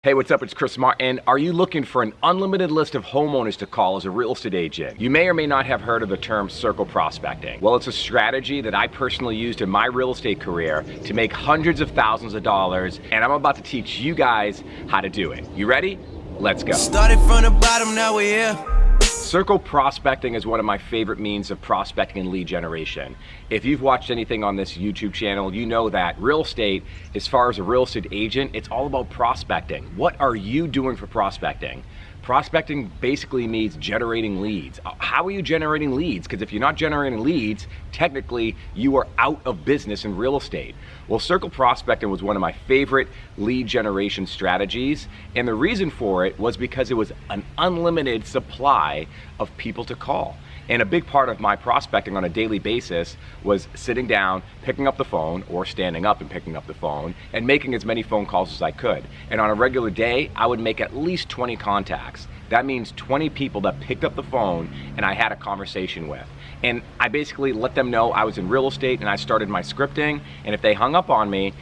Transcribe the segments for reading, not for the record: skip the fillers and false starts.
Hey, what's up? It's Chris Martin. Are you looking for an unlimited list of homeowners to call as a real estate agent? You may or may not have heard of the term circle prospecting. Well, it's a strategy that I personally used in my real estate career to make hundreds of thousands of dollars, and I'm about to teach you guys how to do it. You ready? Let's go. Started from the bottom, now we're here. Circle prospecting is one of my favorite means of prospecting and lead generation. If you've watched anything on this YouTube channel, you know that real estate, as far as a real estate agent, it's all about prospecting. What are you doing for prospecting? Prospecting basically means generating leads. How are you generating leads? Because if you're not generating leads, technically you are out of business in real estate. Well, circle prospecting was one of my favorite lead generation strategies, and the reason for it was because it was an unlimited supply of people to call. And a big part of my prospecting on a daily basis was sitting down, picking up the phone, or standing up and picking up the phone, and making as many phone calls as I could. And on a regular day, I would make at least 20 contacts. That means 20 people that picked up the phone and I had a conversation with. And I basically let them know I was in real estate and I started my scripting, and if they hung up on me,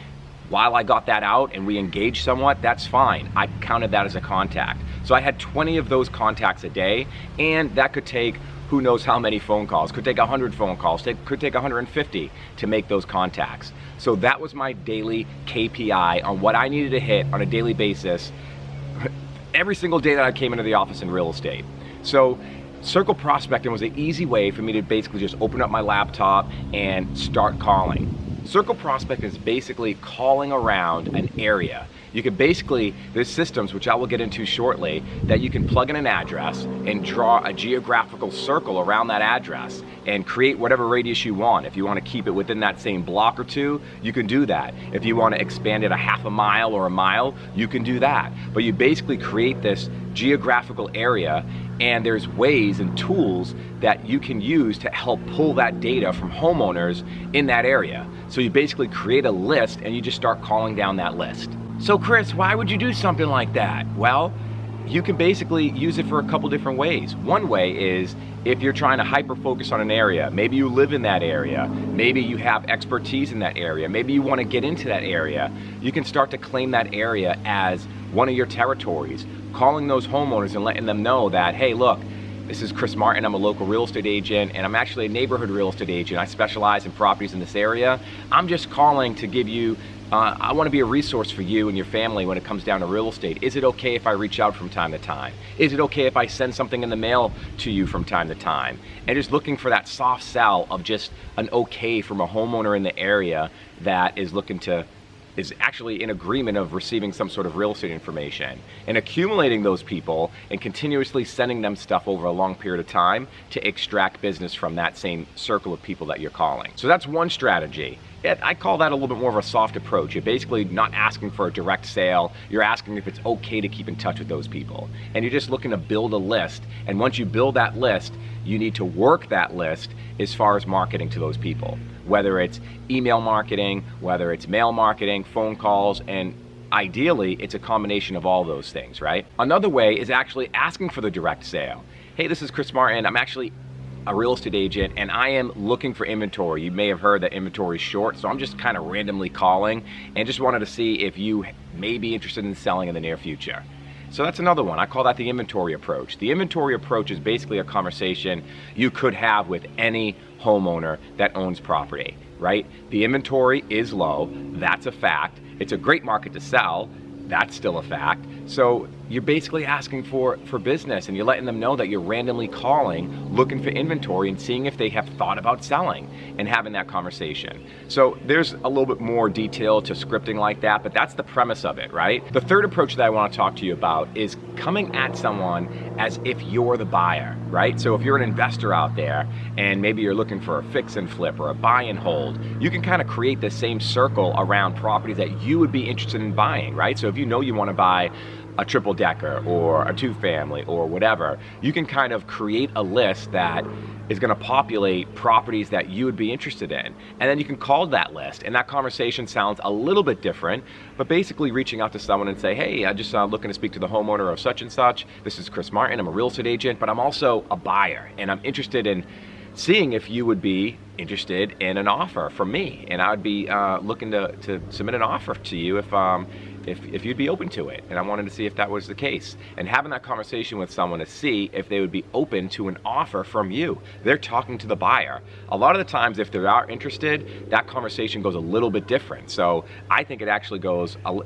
while I got that out and we engaged somewhat, that's fine. I counted that as a contact. So I had 20 of those contacts a day, and that could take who knows how many phone calls. Could take 100 phone calls, could take 150 to make those contacts. So that was my daily KPI on what I needed to hit on a daily basis every single day that I came into the office in real estate. So circle prospecting was an easy way for me to basically just open up my laptop and start calling. Circle prospecting is basically calling around an area. You can basically, there's systems, which I will get into shortly, that you can plug in an address and draw a geographical circle around that address and create whatever radius you want. If you want to keep it within that same block or two, you can do that. If you want to expand it a half a mile or a mile, you can do that. But you basically create this geographical area, and there's ways and tools that you can use to help pull that data from homeowners in that area. So you basically create a list and you just start calling down that list. So Chris, why would you do something like that? Well, you can basically use it for a couple different ways. One way is if you're trying to hyper focus on an area, maybe you live in that area, maybe you have expertise in that area, maybe you want to get into that area, you can start to claim that area as one of your territories, calling those homeowners and letting them know that, hey, look, this is Chris Martin, I'm a local real estate agent, and I'm actually a neighborhood real estate agent. I specialize in properties in this area. I'm just calling to give you, I want to be a resource for you and your family when it comes down to real estate. Is it okay if I reach out from time to time? Is it okay if I send something in the mail to you from time to time? And just looking for that soft sell of just an okay from a homeowner in the area that is looking to, is actually in agreement of receiving some sort of real estate information, and accumulating those people and continuously sending them stuff over a long period of time to extract business from that same circle of people that you're calling. So that's one strategy. I call that a little bit more of a soft approach. You're basically not asking for a direct sale. You're asking if it's okay to keep in touch with those people. And you're just looking to build a list. And once you build that list, you need to work that list as far as marketing to those people. Whether it's email marketing, whether it's mail marketing, phone calls, and ideally, it's a combination of all those things, right? Another way is actually asking for the direct sale. Hey, this is Chris Martin. I'm actually a real estate agent and I am looking for inventory. You may have heard that inventory is short, so I'm just kind of randomly calling and just wanted to see if you may be interested in selling in the near future. So that's another one. I call that the inventory approach. The inventory approach is basically a conversation you could have with any homeowner that owns property, right? The inventory is low, that's a fact. It's a great market to sell, that's still a fact. So you're basically asking for business, and you're letting them know that you're randomly calling, looking for inventory and seeing if they have thought about selling and having that conversation. So there's a little bit more detail to scripting like that, but that's the premise of it, right? The third approach that I want to talk to you about is coming at someone as if you're the buyer, right? So if you're an investor out there and maybe you're looking for a fix and flip or a buy and hold, you can kind of create the same circle around properties that you would be interested in buying, right? So if you know you want to buy a triple decker or a two family or whatever, you can kind of create a list that is going to populate properties that you would be interested in. And then you can call that list, and that conversation sounds a little bit different, but basically reaching out to someone and say, hey, I'm just looking to speak to the homeowner of such and such. This is Chris Martin, I'm a real estate agent, but I'm also a buyer, and I'm interested in seeing if you would be interested in an offer from me. And I would be looking to submit an offer to you if if you'd be open to it. And I wanted to see if that was the case. And having that conversation with someone to see if they would be open to an offer from you. They're talking to the buyer. A lot of the times, if they are interested, that conversation goes a little bit different. So I think it actually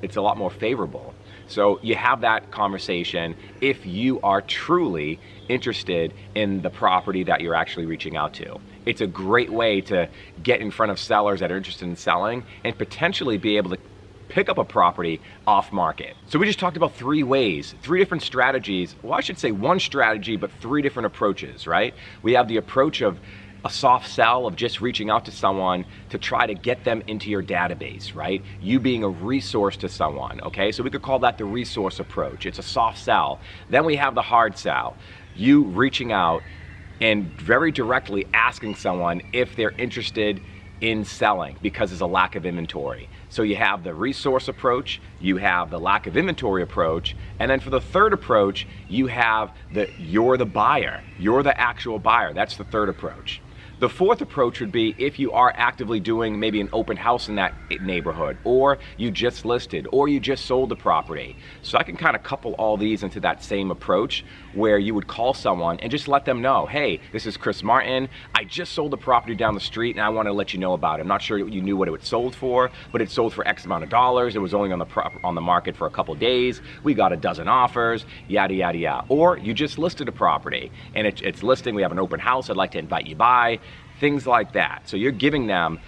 it's a lot more favorable. So you have that conversation if you are truly interested in the property that you're actually reaching out to. It's a great way to get in front of sellers that are interested in selling and potentially be able to pick up a property off market. So we just talked about 3 ways, 3 different strategies. Well, I should say 1 strategy, but 3 different approaches, right? We have the approach of a soft sell, of just reaching out to someone to try to get them into your database, right? You being a resource to someone, okay? So we could call that the resource approach. It's a soft sell. Then we have the hard sell. You reaching out and very directly asking someone if they're interested in selling because there's a lack of inventory. So you have the resource approach, you have the lack of inventory approach, and then for the third approach, you have you're the buyer. You're the actual buyer. That's the third approach. The fourth approach would be if you are actively doing maybe an open house in that neighborhood, or you just listed, or you just sold the property. So I can kind of couple all these into that same approach where you would call someone and just let them know, hey, this is Chris Martin. I just sold the property down the street and I want to let you know about it. I'm not sure you knew what it was sold for, but it sold for X amount of dollars. It was only on the market for a couple days. We got a dozen offers, yada, yada, yada. Or you just listed a property and it's listing. We have an open house. I'd like to invite you by. Things like that. So you're giving them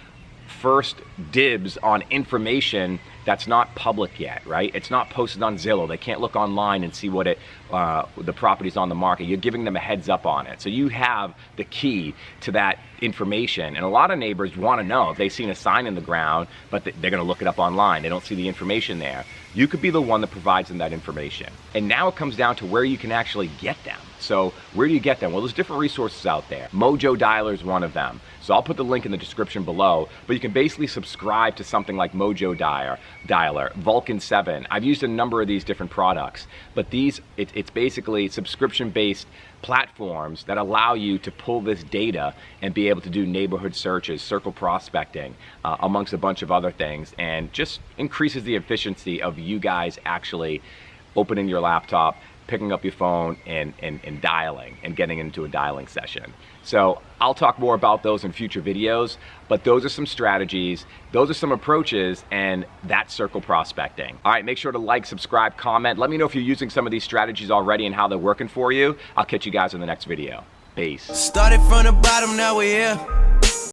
first dibs on information that's not public yet, right? It's not posted on Zillow. They can't look online and see what the property's on the market. You're giving them a heads up on it. So you have the key to that information. And a lot of neighbors want to know if they've seen a sign in the ground, but they're going to look it up online. They don't see the information there. You could be the one that provides them that information. And now it comes down to where you can actually get them. So where do you get them? Well, there's different resources out there. Mojo Dialer is one of them. So I'll put the link in the description below, but you can basically subscribe to something like Mojo Dialer, Vulcan 7. I've used a number of these different products, but it's basically subscription-based platforms that allow you to pull this data and be able to do neighborhood searches, circle prospecting, amongst a bunch of other things, and just increases the efficiency of you guys actually opening your laptop, picking up your phone and dialing and getting into a dialing session. So I'll talk more about those in future videos, but those are some strategies, those are some approaches, and that's circle prospecting. All right, make sure to like, subscribe, comment. Let me know if you're using some of these strategies already and how they're working for you. I'll catch you guys in the next video. Peace. Started from the bottom, now we're here.